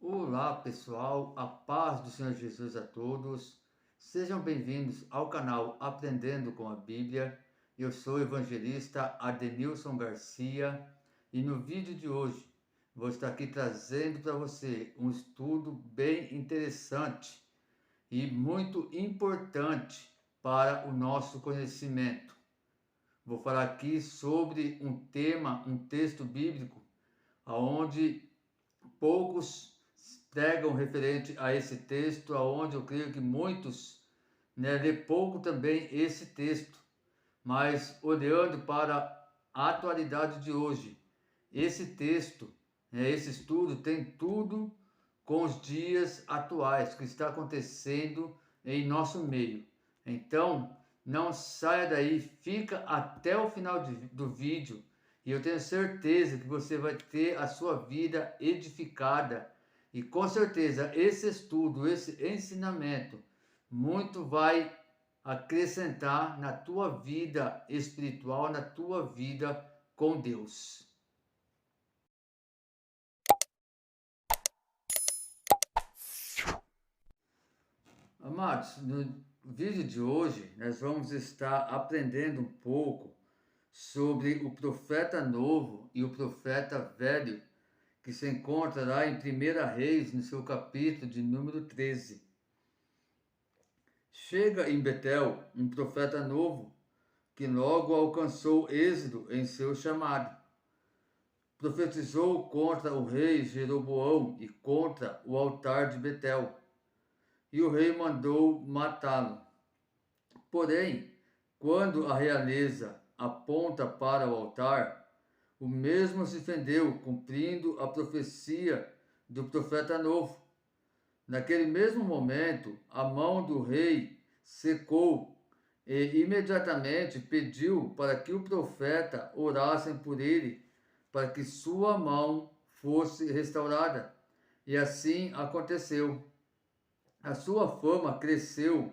Olá pessoal, a paz do Senhor Jesus a todos. Sejam bem-vindos ao canal Aprendendo com a Bíblia. Eu sou o evangelista Adenilson Garcia e no vídeo de hoje vou estar aqui trazendo para você um estudo bem interessante e muito importante para o nosso conhecimento. Vou falar aqui sobre um tema, um texto bíblico, onde poucos pregam referente a esse texto, aonde eu creio que muitos lê pouco também esse texto, mas olhando para a atualidade de hoje, esse texto, esse estudo tem tudo com os dias atuais, que está acontecendo em nosso meio. Então, não saia daí, fica até o final do vídeo, e eu tenho certeza que você vai ter a sua vida edificada. E com certeza esse estudo, esse ensinamento, muito vai acrescentar na tua vida espiritual, na tua vida com Deus. Amados, no vídeo de hoje nós vamos estar aprendendo um pouco sobre o profeta novo e o profeta velho, que se encontra lá em 1 Reis, no seu capítulo de número 13. Chega em Betel um profeta novo, que logo alcançou êxito em seu chamado. Profetizou contra o rei Jeroboão e contra o altar de Betel, e o rei mandou matá-lo. Porém, quando a realeza aponta para o altar, o mesmo se fendeu, cumprindo a profecia do profeta novo. Naquele mesmo momento, a mão do rei secou e imediatamente pediu para que o profeta orassem por ele, para que sua mão fosse restaurada. E assim aconteceu. A sua fama cresceu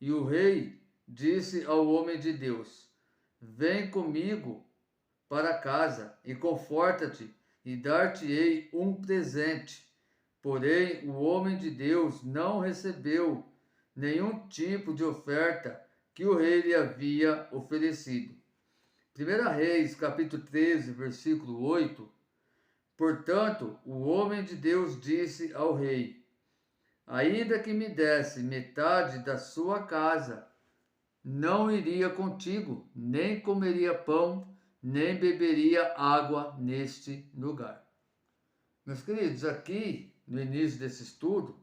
e o rei disse ao homem de Deus: Vem comigo para casa e conforta-te, e dar-te-ei um presente. Porém, o homem de Deus não recebeu nenhum tipo de oferta que o rei lhe havia oferecido. 1 Reis, capítulo 13, versículo 8. Portanto, o homem de Deus disse ao rei: Ainda que me desse metade da sua casa, não iria contigo, nem comeria pão, nem beberia água neste lugar. Meus queridos, aqui no início desse estudo,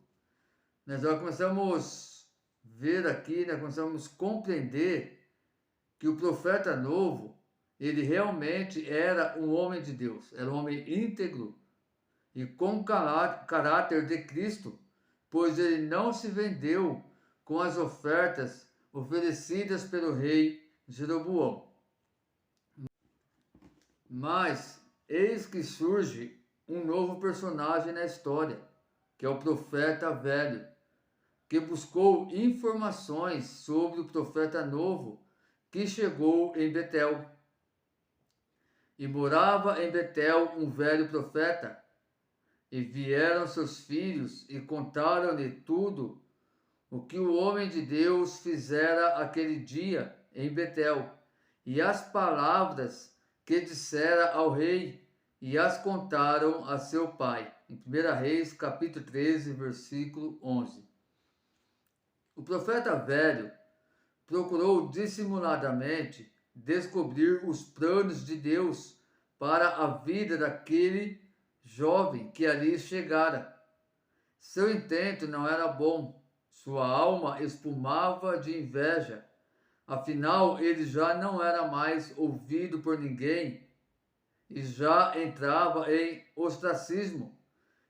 nós já começamos a ver aqui, nós começamos a compreender que o profeta novo, ele realmente era um homem de Deus, era um homem íntegro e com caráter de Cristo, pois ele não se vendeu com as ofertas oferecidas pelo rei Jeroboão. Mas eis que surge um novo personagem na história, que é o profeta velho, que buscou informações sobre o profeta novo que chegou em Betel. E morava em Betel um velho profeta, e vieram seus filhos e contaram-lhe tudo o que o homem de Deus fizera aquele dia em Betel, e as palavras que dissera ao rei, e as contaram a seu pai. Em 1 Reis, capítulo 13, versículo 11. O profeta velho procurou dissimuladamente descobrir os planos de Deus para a vida daquele jovem que ali chegara. Seu intento não era bom, sua alma espumava de inveja, afinal ele já não era mais ouvido por ninguém e já entrava em ostracismo,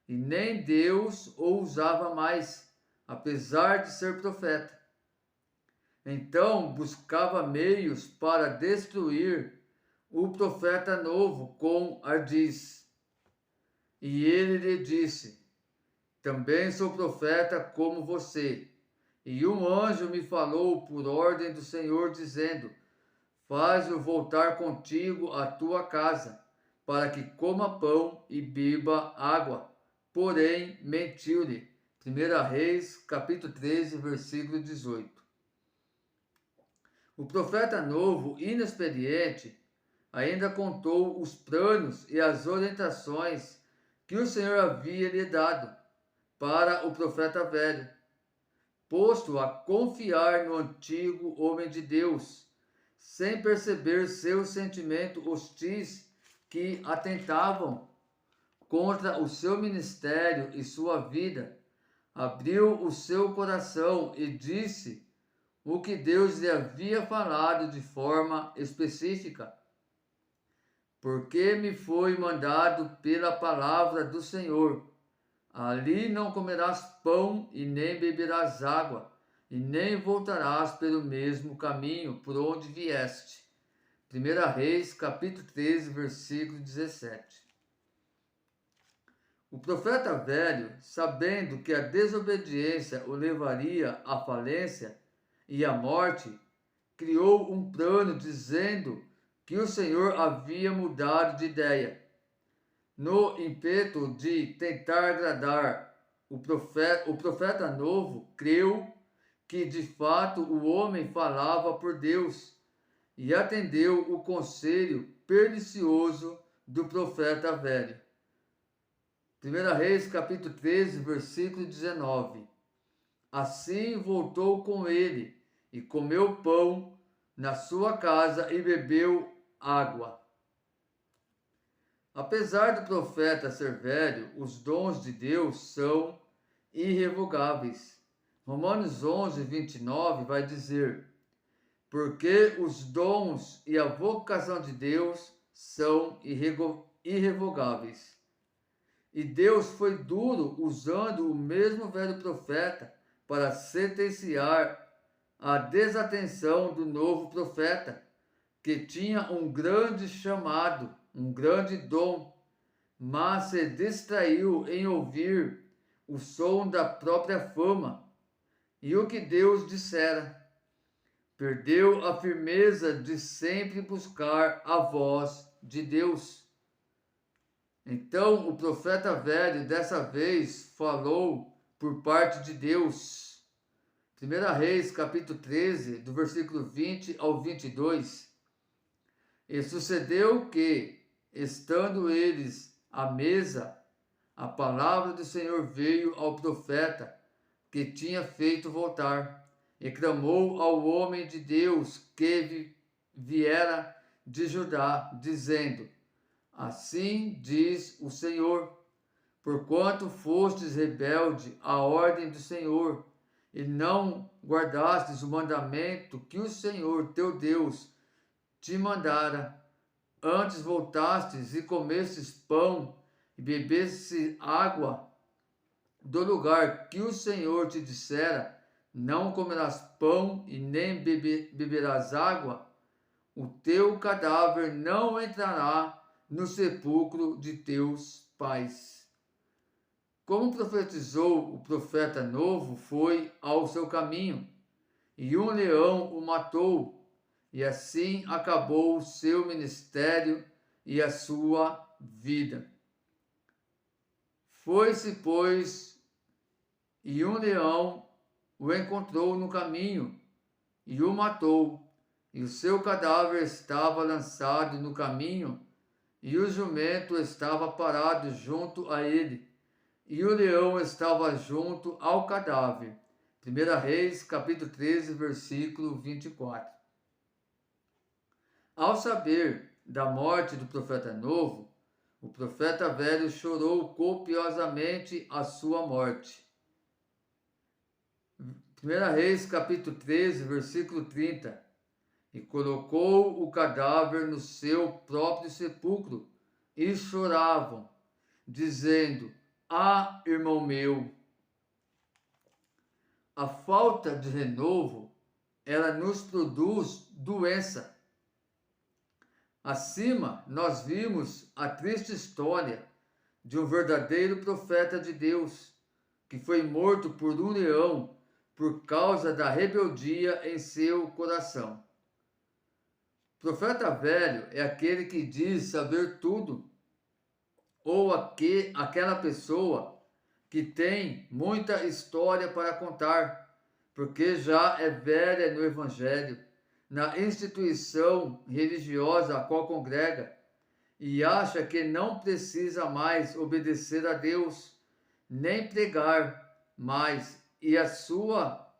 e nem Deus o usava mais, apesar de ser profeta. Então buscava meios para destruir o profeta novo com ardis. E ele lhe disse: Também sou profeta como você. E um anjo me falou por ordem do Senhor, dizendo: Faz-o voltar contigo à tua casa, para que coma pão e beba água, porém, mentiu-lhe. 1 Reis, capítulo 13, versículo 18. O profeta novo, inexperiente, ainda contou os planos e as orientações que o Senhor havia lhe dado para o profeta velho, posto a confiar no antigo homem de Deus, sem perceber seus sentimentos hostis que atentavam contra o seu ministério e sua vida. Abriu o seu coração e disse o que Deus lhe havia falado de forma específica. Porque me foi mandado pela palavra do Senhor: ali não comerás pão e nem beberás água, e nem voltarás pelo mesmo caminho por onde vieste. 1 Reis, capítulo 13, versículo 17. O profeta velho, sabendo que a desobediência o levaria à falência e à morte, criou um plano dizendo que o Senhor havia mudado de ideia. No ímpeto de tentar agradar o profeta novo creu que de fato o homem falava por Deus e atendeu o conselho pernicioso do profeta velho. 1 Reis, capítulo 13, versículo 19. Assim voltou com ele e comeu pão na sua casa e bebeu água. Apesar do profeta ser velho, os dons de Deus são irrevogáveis. Romanos 11, 29 vai dizer: porque os dons e a vocação de Deus são irrevogáveis. E Deus foi duro usando o mesmo velho profeta para sentenciar a desatenção do novo profeta, que tinha um grande chamado, um grande dom, mas se distraiu em ouvir o som da própria fama e o que Deus dissera. Perdeu a firmeza de sempre buscar a voz de Deus. Então o profeta velho dessa vez falou por parte de Deus. 1 Reis, capítulo 13, do versículo 20 ao 22. E sucedeu que, estando eles à mesa, a palavra do Senhor veio ao profeta que tinha feito voltar, e clamou ao homem de Deus que viera de Judá, dizendo: assim diz o Senhor, porquanto fostes rebelde à ordem do Senhor, e não guardastes o mandamento que o Senhor teu Deus te mandara, antes voltastes e comestes pão e bebestes água do lugar que o Senhor te dissera: não comerás pão e nem beberás água, o teu cadáver não entrará no sepulcro de teus pais. Como profetizou o profeta novo, foi ao seu caminho, e um leão o matou, e assim acabou o seu ministério e a sua vida. Foi-se, pois, e um leão o encontrou no caminho, e o matou, e o seu cadáver estava lançado no caminho, e o jumento estava parado junto a ele, e o leão estava junto ao cadáver. 1 Reis, capítulo 13, versículo 24. Ao saber da morte do profeta novo, o profeta velho chorou copiosamente a sua morte. 1 Reis, capítulo 13, versículo 30. E colocou o cadáver no seu próprio sepulcro, e choravam, dizendo: ah, irmão meu. A falta de renovo, ela nos produz doença. Acima, nós vimos a triste história de um verdadeiro profeta de Deus, que foi morto por um leão por causa da rebeldia em seu coração. Profeta velho é aquele que diz saber tudo, ou aquela pessoa que tem muita história para contar, porque já é velha no Evangelho, na instituição religiosa a qual congrega, e acha que não precisa mais obedecer a Deus, nem pregar mais, e a sua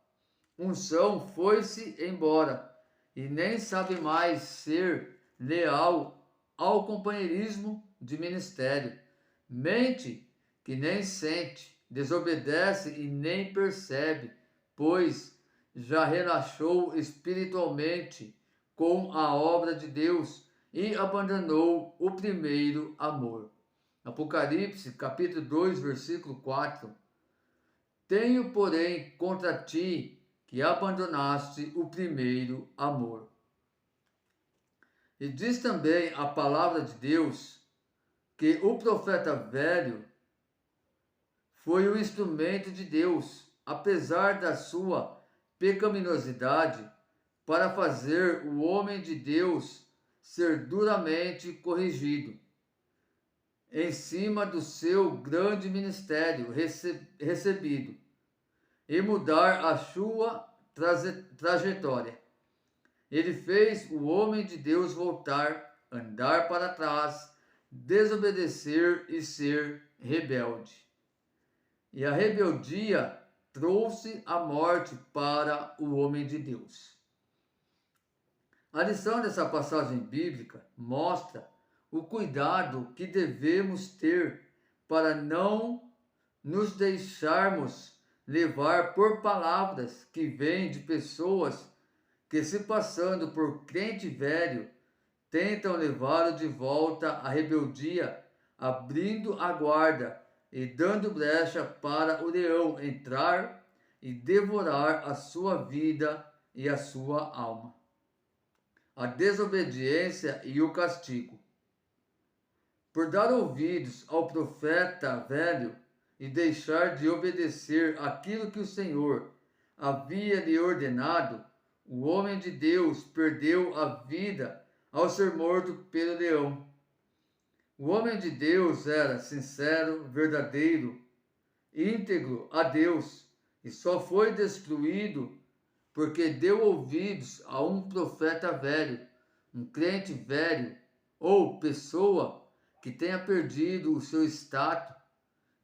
unção foi-se embora, e nem sabe mais ser leal ao companheirismo de ministério. Mente que nem sente, desobedece e nem percebe, pois já relaxou espiritualmente com a obra de Deus e abandonou o primeiro amor. Apocalipse, capítulo 2, versículo 4. Tenho, porém, contra ti que abandonaste o primeiro amor. E diz também a palavra de Deus que o profeta velho foi o instrumento de Deus, apesar da sua pecaminosidade, para fazer o homem de Deus ser duramente corrigido, em cima do seu grande ministério recebido, e mudar a sua trajetória. Ele fez o homem de Deus voltar, andar para trás, desobedecer e ser rebelde. E a rebeldia trouxe a morte para o homem de Deus. A lição dessa passagem bíblica mostra o cuidado que devemos ter para não nos deixarmos levar por palavras que vêm de pessoas que, se passando por crente velho, tentam levá-lo de volta à rebeldia, abrindo a guarda e dando brecha para o leão entrar e devorar a sua vida e a sua alma. A desobediência e o castigo. Por dar ouvidos ao profeta velho e deixar de obedecer aquilo que o Senhor havia lhe ordenado, o homem de Deus perdeu a vida ao ser morto pelo leão. O homem de Deus era sincero, verdadeiro, íntegro a Deus e só foi destruído porque deu ouvidos a um profeta velho, um crente velho ou pessoa que tenha perdido o seu status,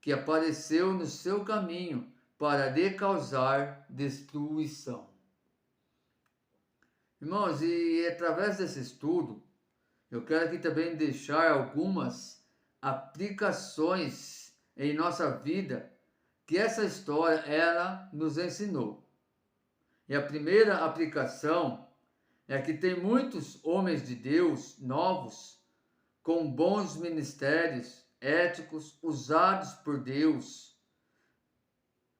que apareceu no seu caminho para lhe causar destruição. Irmãos, e através desse estudo, eu quero aqui também deixar algumas aplicações em nossa vida que essa história ela nos ensinou. E a primeira aplicação é que tem muitos homens de Deus novos, com bons ministérios éticos usados por Deus,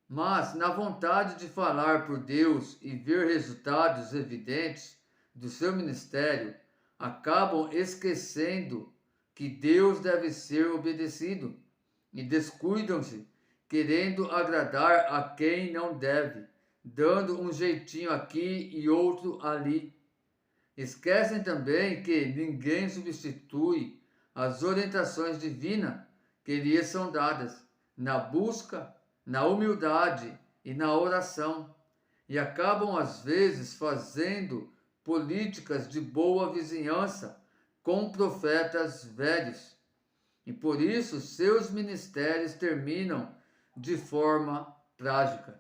mas na vontade de falar por Deus e ver resultados evidentes do seu ministério, acabam esquecendo que Deus deve ser obedecido e descuidam-se, querendo agradar a quem não deve, dando um jeitinho aqui e outro ali. Esquecem também que ninguém substitui as orientações divinas que lhes são dadas na busca, na humildade e na oração, e acabam às vezes fazendo políticas de boa vizinhança com profetas velhos, e por isso seus ministérios terminam de forma trágica.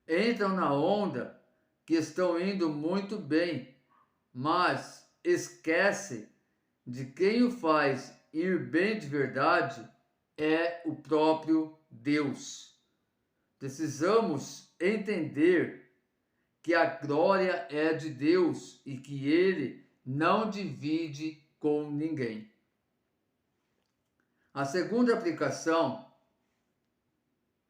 Entram na onda que estão indo muito bem, mas esquece de quem o faz ir bem de verdade é o próprio Deus. Precisamos entender que a glória é de Deus e que Ele não divide com ninguém. A segunda aplicação: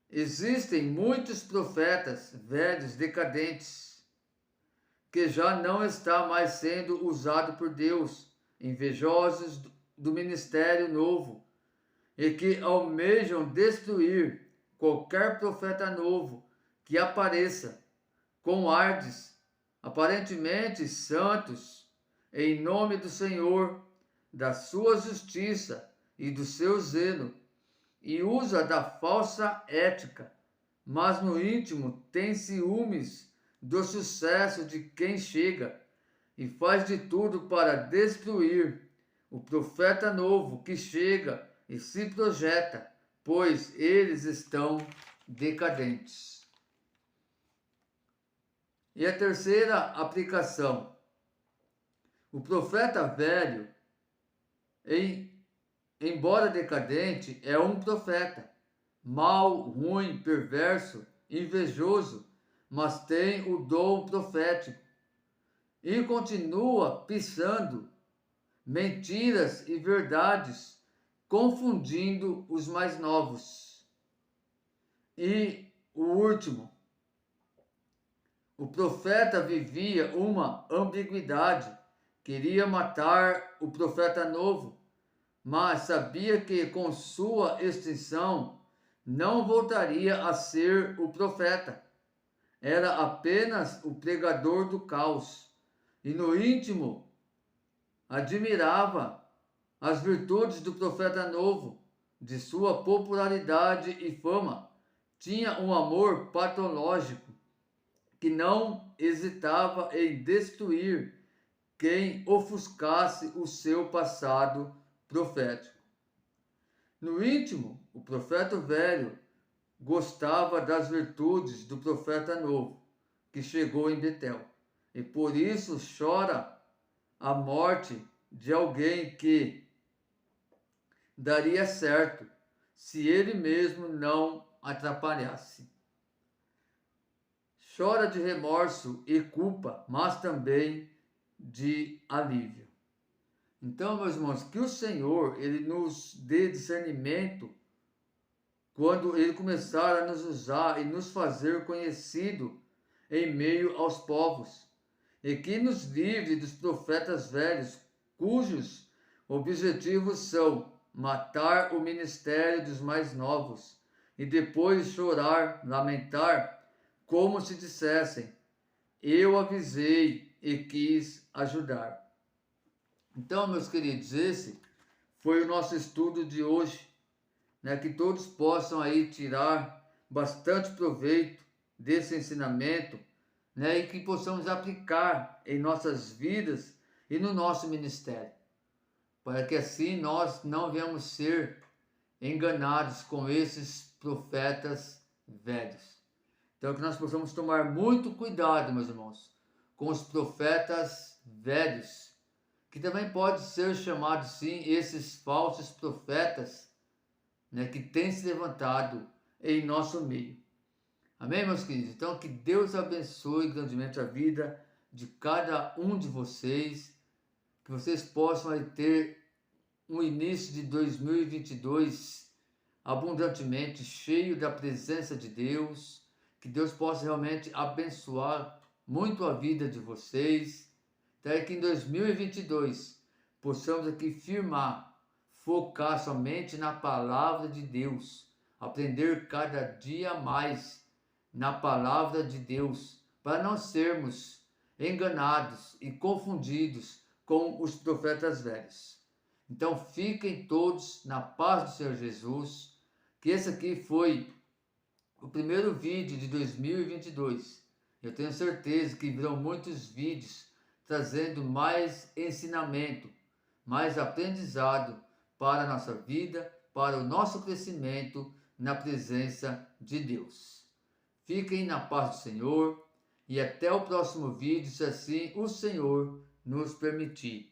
existem muitos profetas velhos decadentes que já não está mais sendo usado por Deus, invejosos do ministério novo e que almejam destruir qualquer profeta novo que apareça com ardes aparentemente santos, em nome do Senhor, da sua justiça e do seu zelo, e usa da falsa ética, mas no íntimo tem ciúmes do sucesso de quem chega e faz de tudo para destruir o profeta novo que chega e se projeta, pois eles estão decadentes. E a terceira aplicação: o profeta velho, embora decadente, é um profeta, mau, ruim, perverso, invejoso, mas tem o dom profético e continua pisando mentiras e verdades, confundindo os mais novos. E o último, o profeta vivia uma ambiguidade, queria matar o profeta novo, mas sabia que com sua extinção não voltaria a ser o profeta. Era apenas o pregador do caos. E no íntimo admirava as virtudes do profeta novo, de sua popularidade e fama. Tinha um amor patológico que não hesitava em destruir quem ofuscasse o seu passado profético. No íntimo, o profeta velho gostava das virtudes do profeta novo, que chegou em Betel, e por isso chora a morte de alguém que daria certo se ele mesmo não atrapalhasse. Chora de remorso e culpa, mas também de alívio. Então, meus irmãos, que o Senhor ele nos dê discernimento quando ele começar a nos usar e nos fazer conhecido em meio aos povos, e que nos livre dos profetas velhos, cujos objetivos são matar o ministério dos mais novos e depois chorar, lamentar, como se dissessem: eu avisei e quis ajudar. Então, meus queridos, esse foi o nosso estudo de hoje, né? Que todos possam aí tirar bastante proveito desse ensinamento, né? E que possamos aplicar em nossas vidas e no nosso ministério, para que assim nós não venhamos ser enganados com esses profetas velhos. Então, que nós possamos tomar muito cuidado, meus irmãos, com os profetas velhos, que também pode ser chamado, sim, esses falsos profetas, né, que têm se levantado em nosso meio. Amém, meus queridos? Então, que Deus abençoe grandemente a vida de cada um de vocês, que vocês possam aí ter um início de 2022 abundantemente cheio da presença de Deus, que Deus possa realmente abençoar muito a vida de vocês, até que em 2022 possamos aqui firmar, focar somente na palavra de Deus, aprender cada dia mais na palavra de Deus, para não sermos enganados e confundidos com os profetas velhos. Então fiquem todos na paz do Senhor Jesus, que esse aqui foi o primeiro vídeo de 2022. Eu tenho certeza que virão muitos vídeos trazendo mais ensinamento, mais aprendizado para a nossa vida, para o nosso crescimento na presença de Deus. Fiquem na paz do Senhor e até o próximo vídeo, se assim o Senhor nos permitir.